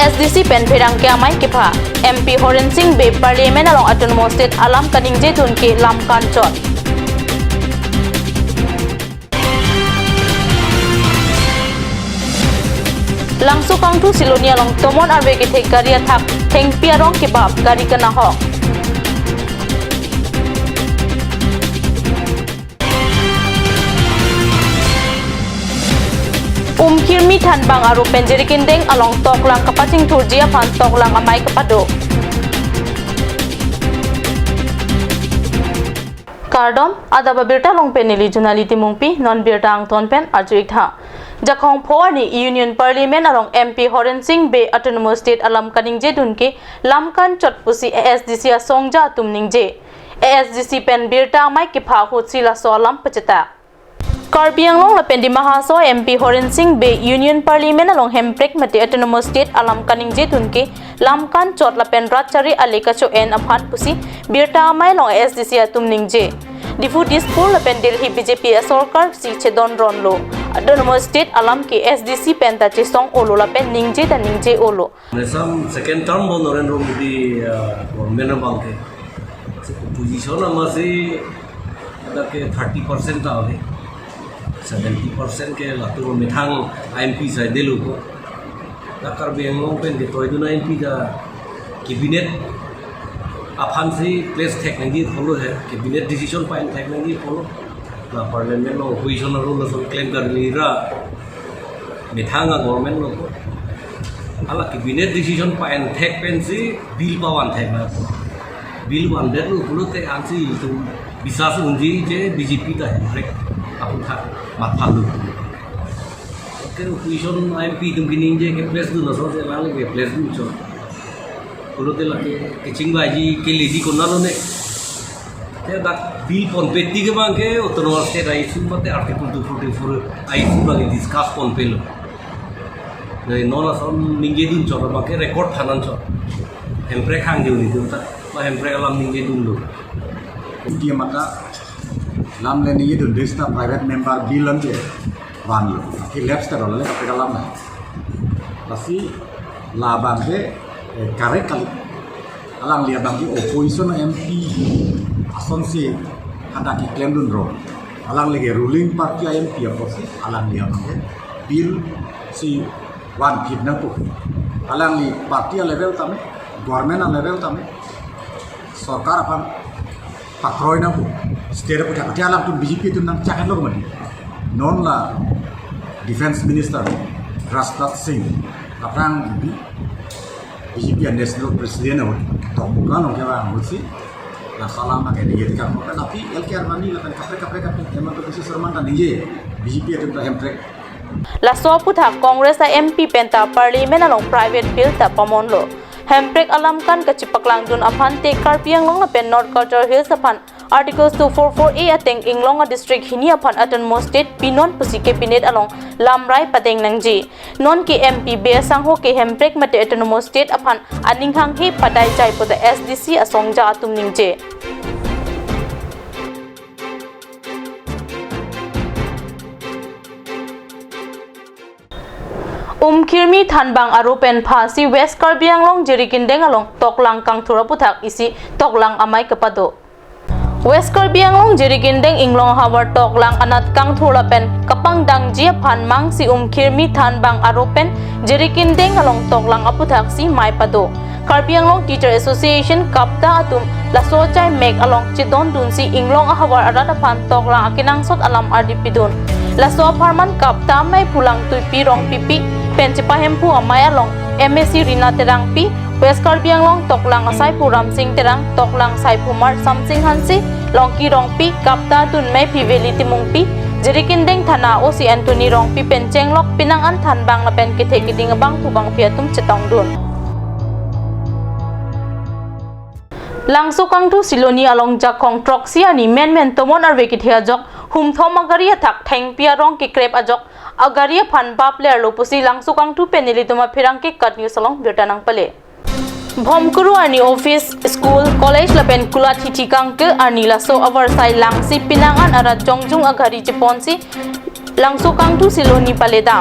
SDC pen phirang ke amai ke pha MP Horen Singh be parliament along autonomous state alam kaning je thun ke lam kan chot langsu kang thu silonia long tomon arbe ke thek garia thak theng piarong ke bab gari kana ho kirmi than bang aru penjeri kindeng along toklang kapacing thurjia phan toklang amai kapado kardom adaba birta long peneli junali timungpi non birta ang ton pen arjuik tha jakong phoni union parliament along MP Horen Singh be autonomous state alam kaning je dunke lamkan chotpusi ASDC asongja tumning je ASDC pen birta amai ke pha hutsila solam pachata Karbi Anglong la pendi mahaso MP Horen Singh be Union Parliament along Hemprek mate autonomous state alam kaning je tunke lamkan chot la pen ratchari aleka cho en aphan pusi birta mai long SDC atum ningje difu dispur la pen Delhi BJP sarkar si chedon ronlo autonomous state alam ke SDC pen ta che song olo la pen ningje ta ningje olo some second term bo Narendra Modi government banke position amasi ke 30% ta ave 70% के Latur मिठांग IMP side दिलू को लाकर बेंगलों पे डिटॉय दुना IMP जा cabinet अफान से place technology follow है cabinet decision पाइन टेक्नोलॉजी फॉलो ना पार्लियामेंट में ऑपोजिशन रोल ना क्लेम कर लीरा मिठांग गवर्नमेंट लोग अला कैबिनेट डिसीजन पाइन टेक पेन से बिल पावन टेक ना बिल वन डेट लोग फॉलो टेक आंसी तो विश्वास उन्जी जे BJP ता है aku tak mapalu. Kalau position IMP tu begini je ke place tu nasab se lalu ke place tu cor. Kalau tu lagi ke cingbaji ke lady ko nalo ne. Te dak bill pon peti ke bang ke autonomous state ISU mate article 244 ISU bang discuss pon pelo. Jadi non asal ningge dun cor bang ke record thanan cor. Hemprek hang je ni tu tak. Hemprek alam ningge dun lo. Dia mata lam le ni dun desta private member bilan je van lo ki labs ta role ka lam na lasi labang je kare kali alang lihat bang opposition MP ason si ada ki claim dun ro alang lege ruling party MP apa sih alang lihat bang bill si one kid na ko alang li party level tame government level tame sarkar apa pakroi na ko state ko ta alam tu BJP tu nang chakan log mati non la defense minister Rajnath Singh aprang BJP national president ho to bukan orang kaya mesti la salam ke dia kan tapi LKR mani la kapre tema to kisi serman dan nije BJP tu ta hemtrek la so putha congress MP penta parliament along private bill ta pamon lo hemprek alam kan ka chipaklang dun aphan te karpiang long la pen north culture hills aphan Articles 244A ateng Inglonga district hini aphan autonomous state pinon pusi cabinet along lamrai pateng nangji non ke MP be sangho ke hemprek mate autonomous state aphan aninghang he padai jai po the SDC asongja atum ningje kirmi thanbang aru pen phasi west karbi anglong jerikindeng along toklang kang thura puthak isi toklang amai kapado West Karbi Anglong jerikindeng inglong hawar toklang anat kang thula pen kapang dangji phan mang si kirmi thanbang aru pen jerikindeng along toklang aputhak si mai pado Karbi Anglong Teacher Association kapta atum laso chai mek along chidon dun si inglong hawar arada phan toklang akinang sot alam ardipidun laso farman kapta mai pulang tuipi rong pipi pen chipahempu amai along MSc Rina terang pi West Karbi Anglong toklang asai puram sing terang toklang sai pumar samsing hansi longki rongpi kapta tun mai piveli timungpi jerikindeng thana OC Anthony rongpi penceng lok pinang an than bang la pen kithe kiding bang pubang piatum chetong dun langso kang tu siloni along jakong troxia ni men tomon arve kithia jok hum thoma garia thak theng pia rong ki krep ajok agaria phan bap ler lo pusi langso kang tu peneli tuma phirang ke kat news along birtanang pale Bhomkuru ani office school college lapen kula thiti kangke ani laso oversight langsi pinangan ara jongjung agari chiponsi langso kangtu siloni paleda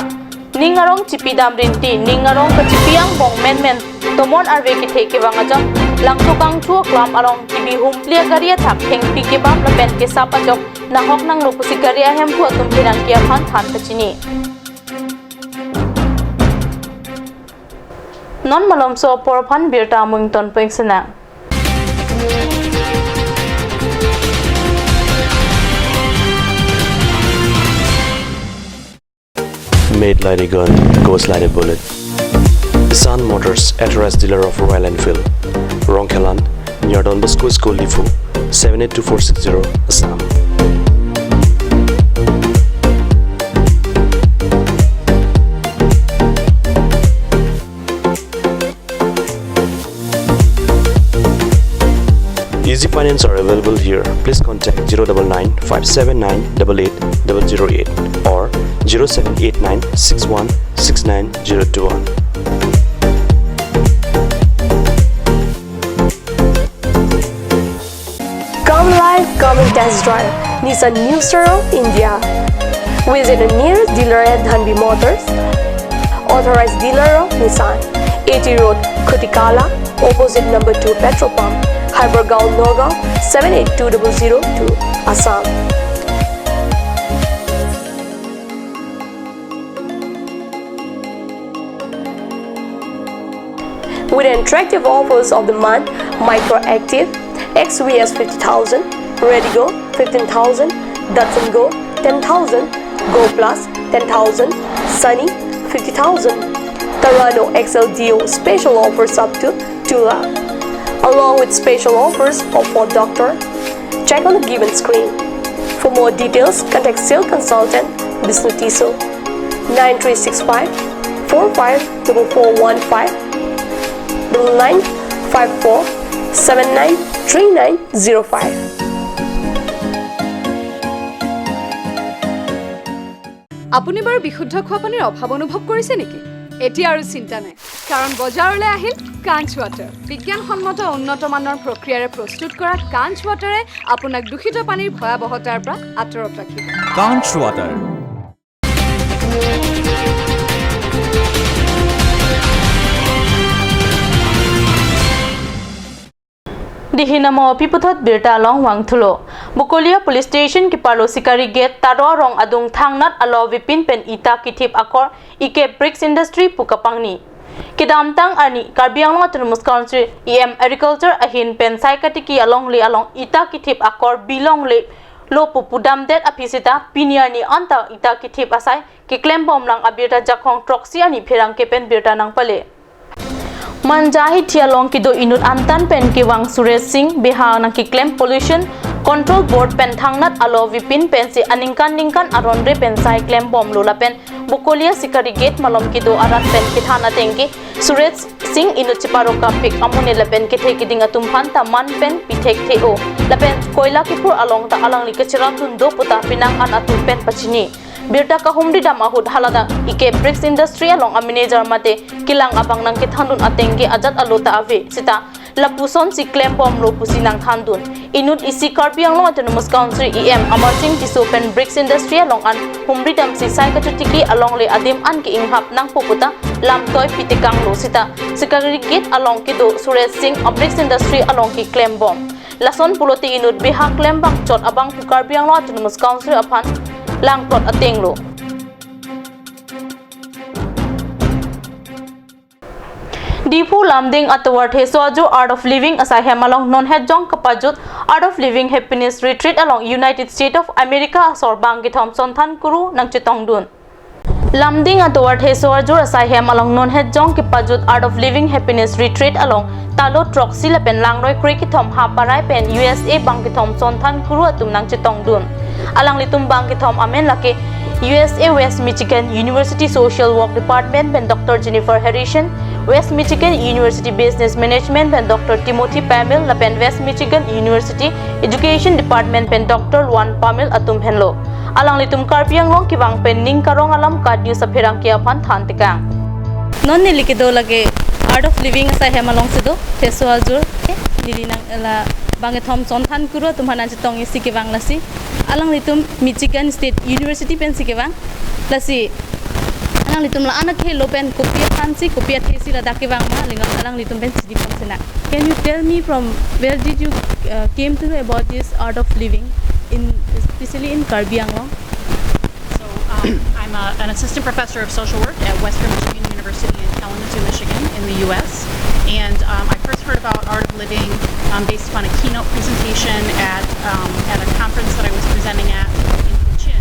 ningarong chipidam rinti ningarong kachipiang bong men tomon arve ki theke wang ajam langtu kang chu klam arong kibi humplia garia thak theng pi ke bam la pen ke sapa jok na hok nang lo kusi garia hem khu tum phiran kia phan than kachini non malom so por phan birta mung ton peng sena Made like a gun, goes like a bullet. Sun Motors, authorized dealer of Royal Enfield, Ronkelan, near Don Bosco School, Lifu, 782460, Assam. Easy finance are available here. Please contact 099 579 88008 or 0789 61 69021. Come live, come and test drive Nissan New Sero India. Visit a nearest dealer at Dhanbi Motors, authorized dealer of Nissan, 80 Road, Kutikala, opposite number 2 petrol pump, Hypergaon, Nagaon, 782002, Assam. With attractive offers of the month, Micro Active, XVS 50,000, Redigo 15,000, Datsun Go 10,000, Go Plus 10,000, Sunny 50,000. Tarano XL Dio special offers up to 2 lakh. Along with special offers of Ford Doctor. Check on the given screen. For more details, contact sales consultant Vishnu Tiso 9365 454415 9954 793905. আপুনি বাৰু বিশুদ্ধ খোৱা পানীৰ অভাৱ অনুভৱ কৰিছে নেকি? এতিয়া আৰু চিন্তা নাই, কাৰণ বজাৰলৈ আহিল কাঞ্চ ৱাটাৰ। বিজ্ঞানসন্মত উন্নত মানৰ প্ৰক্ৰিয়াৰে প্ৰস্তুত কৰা কাঞ্চ ৱাটাৰে আপোনাক দূষিত পানীৰ ভয়াৱহতাৰ পৰা আঁতৰত ৰাখিব। কাঞ্চ water. Dihinamo piputhot birta long wangthulo Bukolia police station ki palo sikari gate taro rong adung thangnat alo vipin pen ita kithip akor ike bricks industry pukapangni kidamtang ani karbiang autonomous council em agriculture ahin pen saikatiki along ita kithip akor bilong le lo pupudam det apisita piniani anta ita kithip asai ki claim bom lang abirta jakhong troxy ani pherang ke pen birta nang pale Manjahi Tialong Kido Inut Antan Pen Kiwang Suresh Singh Bihang Nang Kiklem Pollution Control Board Pen Thangnat Alo Vipin Pen Si Aningkan Aronre Pen Sai Klem Bom Lula Pen Bukolia Sikari Gate Malom Kido Arat Pen Kithana Tenki Suresh Singh Inut Chiparoka Pik Amune Lapen Kithe Kidinga Tumhan Man Pen Pitek Theo Lapen Koila Kipur Along Ta Alang Likachira Tundo Puta Pinang An Atu Pen Pachini Birta ka humdi dam ahud halada ike bricks industry along a manager mate kilang abang nang kithandun atengge ajat alota ave sita lapuson si claim bom lo pusi nang thandun inut isi karbiang lo autonomous council em amar singh tisopen bricks industry along an humdi dam si saikatiki along le adim an ki inghap nang puputa lam toy pitikang lo sita sikari gate along kido suresh singh bricks industry along ki claim bom lason puloti inut biha claim bang chot abang karbiang lo autonomous council aphan lang tot ateng lo Dipu Lamding Atawar Hesojo Art of Living asai hemalong non hejong kapajut Art of Living Happiness Retreat along United States of America sorbang ki Thompson Than Kuru nang chitong dun Lamding Atawar Hesojo asai hemalong non hejong kapajut Art of Living Happiness Retreat along Talo Troxy la pen langroi kri ki thom haparai pen USA bang ki Thompson Than Kuru atum nang chitong dun alang litum bang ki thom amen lake USA West Michigan University Social Work Department pen Dr. Jennifer Harrison West Michigan University Business Management pen Dr. Timothy Pamel la pen West Michigan University Education Department pen Dr. Juan Pamel atum henlo alang litum karpiang long kiwang pen ning karong alam kad news apherang kia phan than tikang non ne likido lage Art of Living sa hemalong sido teso azur dirinang la bange Thompson Than Kuru tumhana chitong isi kiwang lasi alang litum Michigan State University pen sikewang lasi alang litum la anak he lopen kopia fancy kopia thesi la dake wang ma lingam alang litum ben sidi pamsena. Can you tell me from where did you came to know about this art of living in especially in Karbi Anglong? So I'm an assistant professor of social work at Western Michigan University in Kalamazoo, Michigan in the U.S. And I first heard about art of living based upon a keynote presentation at a conference that I was presenting at in Cochin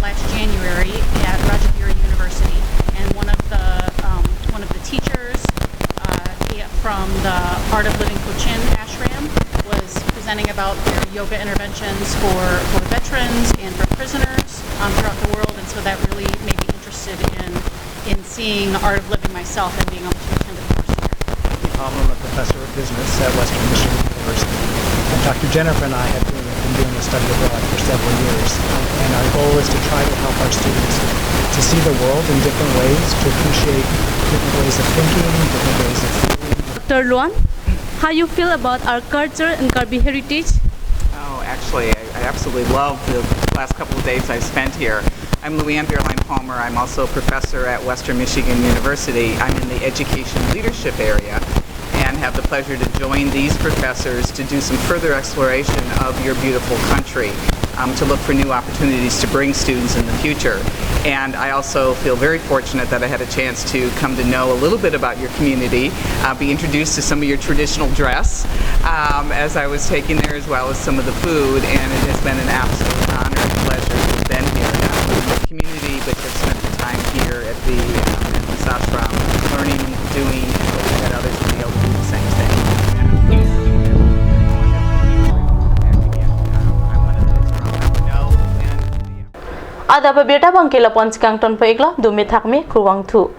last January at Rajagiri University. And one of the teachers from the Art of Living Cochin ashram was presenting about their yoga interventions for veterans and for prisoners throughout the world, and so that really made me interested in seeing Art of Living myself and being able to attend a course here. I'm a professor of business at Western Michigan University. And Dr. Jennifer and I have been doing a study abroad for several years, and our goal is to try to help our students to see the world in different ways, to appreciate different ways of thinking, different ways of feeling. Dr. Luan, how you feel about our culture and Karbi heritage? Oh, actually, I absolutely love the last couple of days I've spent here. I'm Luann Beerline Palmer. I'm also a professor at Western Michigan University. I'm in the education leadership area and have the pleasure to join these professors to do some further exploration of your beautiful country, to look for new opportunities to bring students in the future. And I also feel very fortunate that I had a chance to come to know a little bit about your community, be introduced to some of your traditional dress as I was taking there, as well as some of the food, and it has been an absolute honor and pleasure to have been here in the community, but have spent the time here at the ashram, learning, doing, and hoping that others will be able to do the same thing. Ada pa beta bang kila pon sikang ton pa ikla dumi thak me kruwang thu.